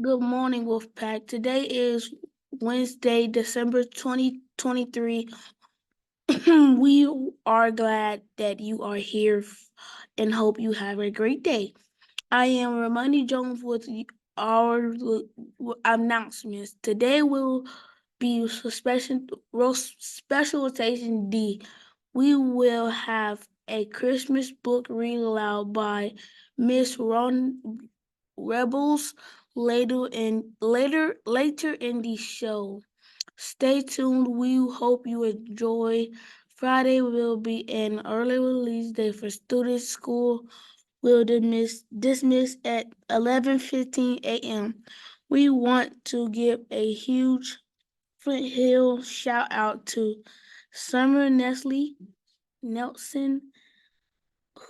Good morning, Wolfpack. Today is Wednesday, December 2023. We are glad that you are here and hope you have a great day. I am Ramani Jones with our announcements. Today will be specialization D. We will have a Christmas book read aloud by Miss Ron Rebels later in the show. Stay tuned. We hope you enjoy. Friday will be an early release day for students. School will dismiss at 11:15 a.m. We want to give a huge Flint Hill shout out to Summer Nelson,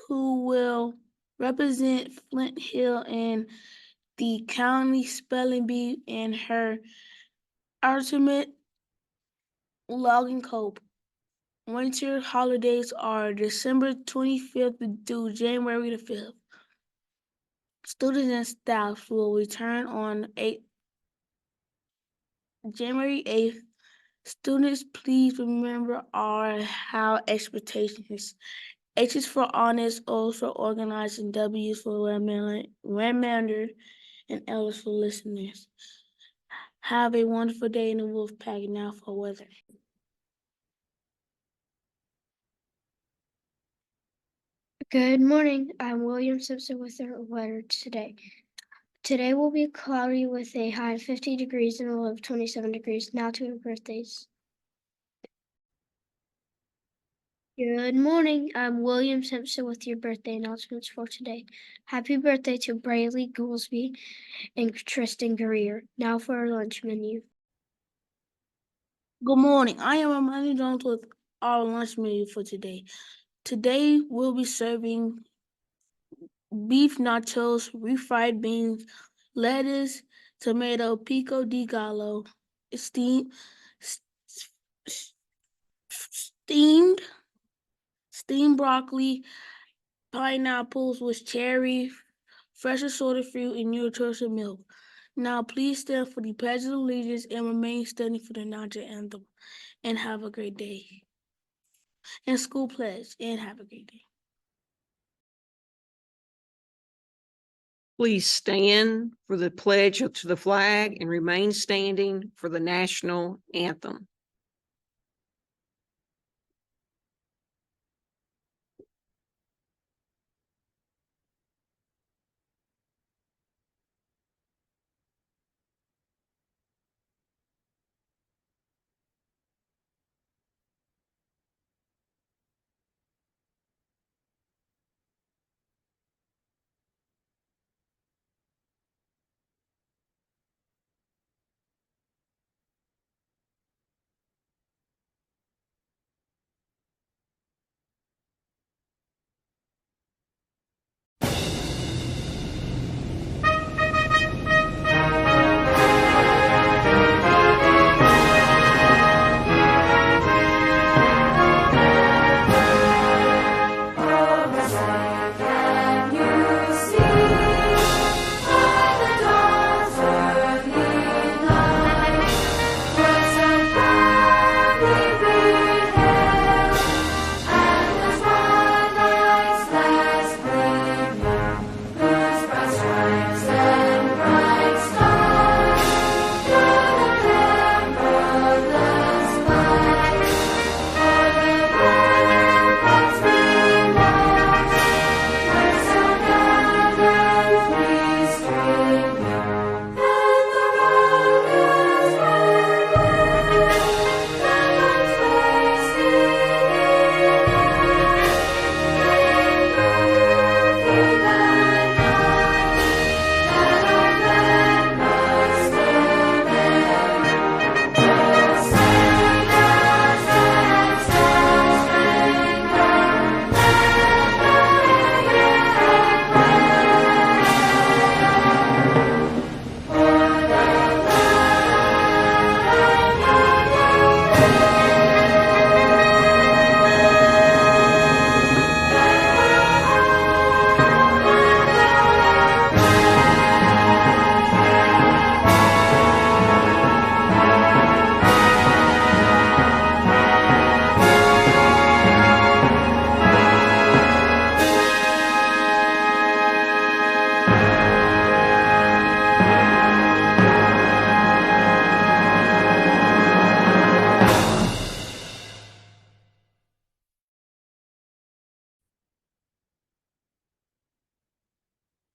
who will represent Flint Hill in the county spelling bee and her ultimate logging cope. Winter holidays are December 25th through January the 5th. Students and staff will return on January 8th. Students, please remember our how expectations. H is for honest, O is for organized, and W is for well-mannered, and L is for listeners. Have a wonderful day in the Wolfpack. Now for weather. Good morning. I'm William Simpson with the weather today. Today will be cloudy with a high of 50 degrees and a low of 27 degrees. Now to our birthdays. Good morning. I'm William Simpson with your birthday announcements for today. Happy birthday to Braylee Goolsby and Tristan Greer. Now for our lunch menu. Good morning. I am Amanda Jones with our lunch menu for today. Today we'll be serving beef nachos, refried beans, lettuce, tomato, pico de gallo, steamed broccoli, pineapples with cherry, fresh assorted fruit, and nutritious milk. Now please stand for the Pledge of Allegiance and remain standing for the national anthem. And have a great day. And school pledge, and have a great day. Please stand for the pledge to the flag and remain standing for the national anthem.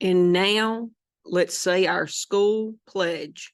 And now let's say our school pledge.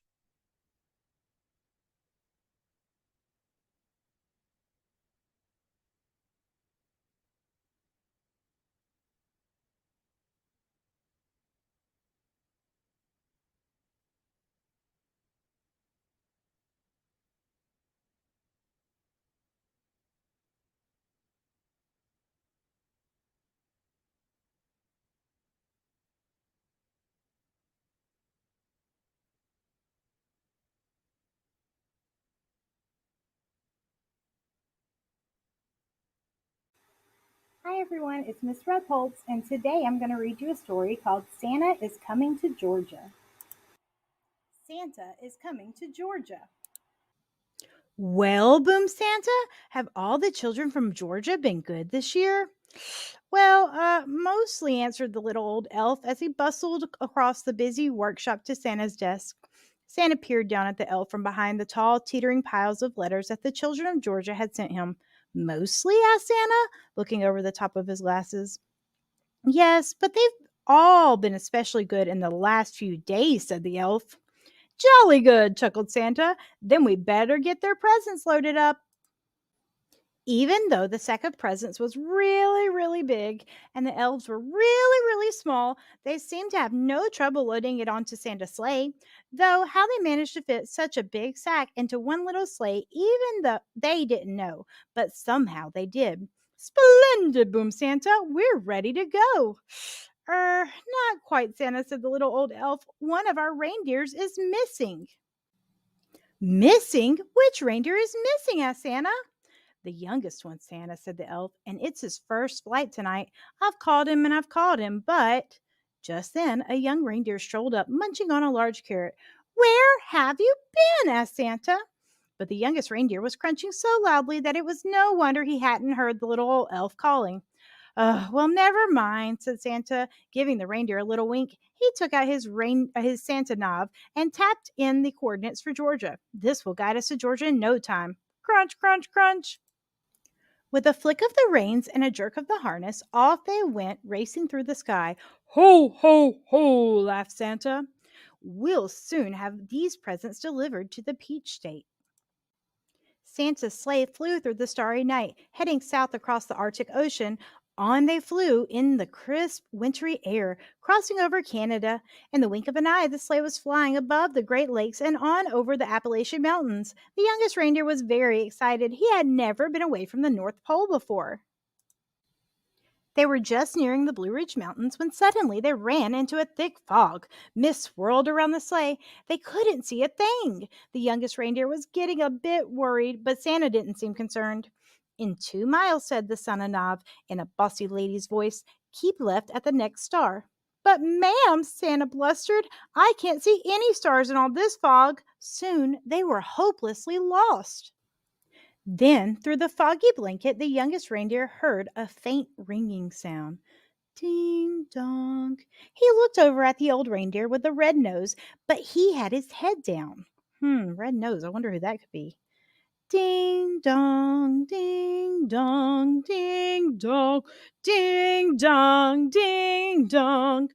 Hi everyone, it's Miss Redholtz, and today I'm going to read you a story called Santa is Coming to Georgia. Santa is coming to Georgia. Well, boomed Santa, have all the children from Georgia been good this year? Well, mostly, answered the little old elf as he bustled across the busy workshop to Santa's desk. Santa peered down at the elf from behind the tall, teetering piles of letters that the children of Georgia had sent him. Mostly? Asked Santa, looking over the top of his glasses. Yes, but they've all been especially good in the last few days, said the elf. Jolly good, chuckled Santa. Then we better get their presents loaded up. Even though the sack of presents was really, really big and the elves were really, really small, they seemed to have no trouble loading it onto Santa's sleigh. Though how they managed to fit such a big sack into one little sleigh, even though they didn't know, but somehow they did. Splendid, boomed Santa. We're ready to go. Not quite, Santa, said the little old elf. One of our reindeers is missing. Missing? Which reindeer is missing? Asked Santa. The youngest one, Santa, said the elf, and it's his first flight tonight. I've called him and I've called him, but just then a young reindeer strolled up, munching on a large carrot. Where have you been? Asked Santa. But the youngest reindeer was crunching so loudly that it was no wonder he hadn't heard the little old elf calling. Well, never mind, said Santa, giving the reindeer a little wink. He took out his Santa knob and tapped in the coordinates for Georgia. This will guide us to Georgia in no time. Crunch, crunch, crunch. With a flick of the reins and a jerk of the harness, off they went racing through the sky. Ho, ho, ho, laughed Santa. We'll soon have these presents delivered to the Peach State. Santa's sleigh flew through the starry night, heading south across the Arctic Ocean. On they flew in the crisp, wintry air, crossing over Canada. In the wink of an eye, the sleigh was flying above the Great Lakes and on over the Appalachian Mountains. The youngest reindeer was very excited. He had never been away from the North Pole before. They were just nearing the Blue Ridge Mountains when suddenly they ran into a thick fog. Mist swirled around the sleigh. They couldn't see a thing. The youngest reindeer was getting a bit worried, but Santa didn't seem concerned. In 2 miles, said the Son of Nov in a bossy lady's voice. Keep left at the next star. But, ma'am, Santa blustered, I can't see any stars in all this fog. Soon they were hopelessly lost. Then, through the foggy blanket, the youngest reindeer heard a faint ringing sound. Ding dong. He looked over at the old reindeer with the red nose, but he had his head down. Red nose. I wonder who that could be. Ding dong, ding dong, ding dong, ding dong, ding dong.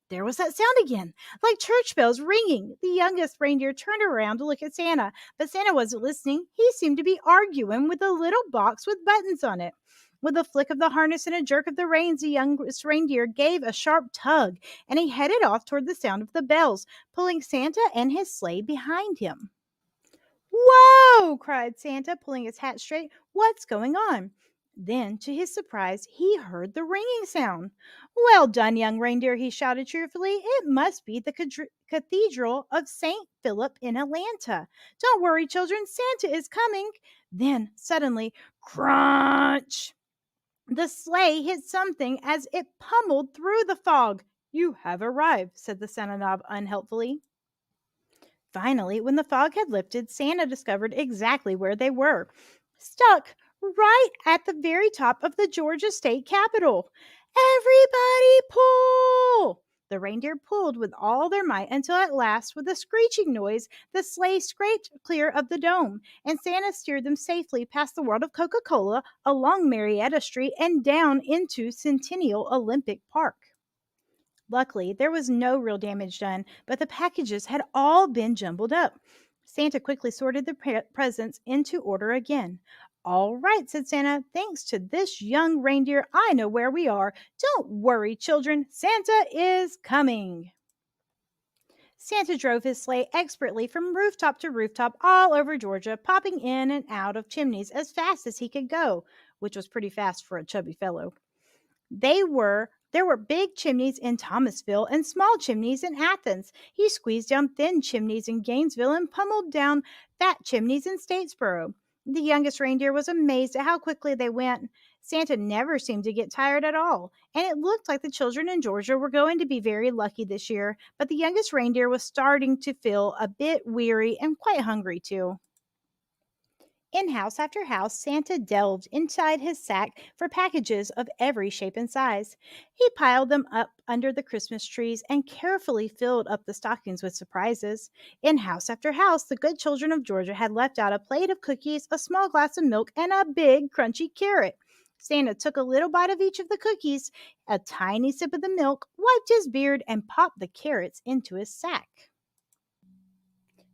There was that sound again, like church bells ringing. The youngest reindeer turned around to look at Santa, but Santa wasn't listening. He seemed to be arguing with a little box with buttons on it. With a flick of the harness and a jerk of the reins, the youngest reindeer gave a sharp tug, and he headed off toward the sound of the bells, pulling Santa and his sleigh behind him. Whoa! Cried Santa, pulling his hat straight. What's going on? Then, to his surprise, he heard the ringing sound. Well done, young reindeer, he shouted cheerfully. It must be the Cathedral of St. Philip in Atlanta. Don't worry, children, Santa is coming. Then, suddenly, crunch! The sleigh hit something as it pummeled through the fog. You have arrived, said the Son of Nob unhelpfully. Finally, when the fog had lifted, Santa discovered exactly where they were. Stuck right at the very top of the Georgia state capitol. Everybody pull! The reindeer pulled with all their might until at last, with a screeching noise, the sleigh scraped clear of the dome, and Santa steered them safely past the World of Coca-Cola, along Marietta Street, and down into Centennial Olympic Park. Luckily, there was no real damage done, but the packages had all been jumbled up. Santa quickly sorted the presents into order again. All right, said Santa. Thanks to this young reindeer, I know where we are. Don't worry, children. Santa is coming. Santa drove his sleigh expertly from rooftop to rooftop all over Georgia, popping in and out of chimneys as fast as he could go, which was pretty fast for a chubby fellow. There were big chimneys in Thomasville and small chimneys in Athens. He squeezed down thin chimneys in Gainesville and pummeled down fat chimneys in Statesboro. The youngest reindeer was amazed at how quickly they went. Santa never seemed to get tired at all, and it looked like the children in Georgia were going to be very lucky this year, but the youngest reindeer was starting to feel a bit weary and quite hungry too. In house after house, Santa delved inside his sack for packages of every shape and size. He piled them up under the Christmas trees and carefully filled up the stockings with surprises. In house after house, the good children of Georgia had left out a plate of cookies, a small glass of milk, and a big, crunchy carrot. Santa took a little bite of each of the cookies, a tiny sip of the milk, wiped his beard, and popped the carrots into his sack.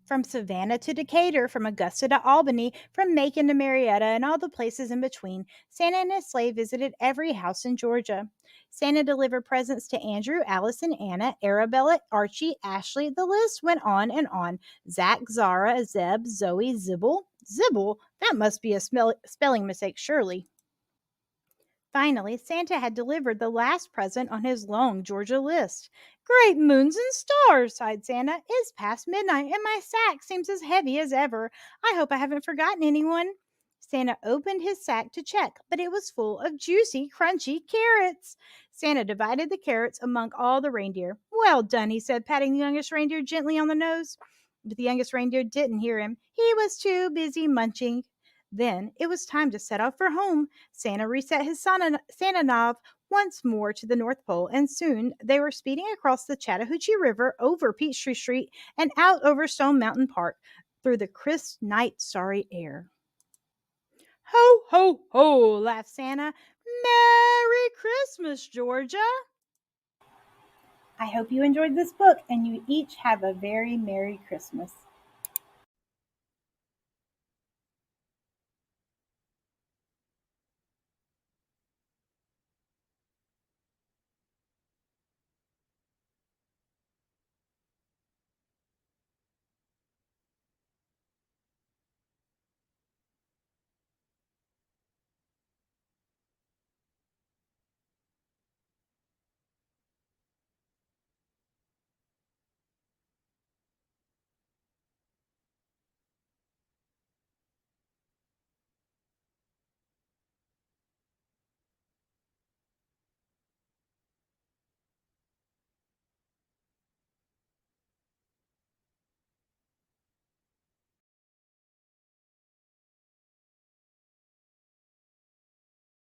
From Savannah to Decatur, from Augusta to Albany, from Macon to Marietta, and all the places in between, Santa and his sleigh visited every house in Georgia. Santa delivered presents to Andrew, Allison, Anna, Arabella, Archie, Ashley. The list went on and on. Zach, Zara, Zeb, Zoe, Zibble. Zibble? That must be a spelling mistake, surely. Finally, Santa had delivered the last present on his long Georgia list. Great moons and stars, sighed Santa. It's past midnight and my sack seems as heavy as ever. I hope I haven't forgotten anyone. Santa opened his sack to check, but it was full of juicy, crunchy carrots. Santa divided the carrots among all the reindeer. Well done, he said, patting the youngest reindeer gently on the nose. But the youngest reindeer didn't hear him. He was too busy munching. Then it was time to set off for home. Santa reset his Santa knob once more to the North Pole, and soon they were speeding across the Chattahoochee River, over Peachtree Street, and out over Stone Mountain Park, through the crisp night starry air. Ho, ho, ho, laughed Santa. Merry Christmas, Georgia! I hope you enjoyed this book and you each have a very Merry Christmas.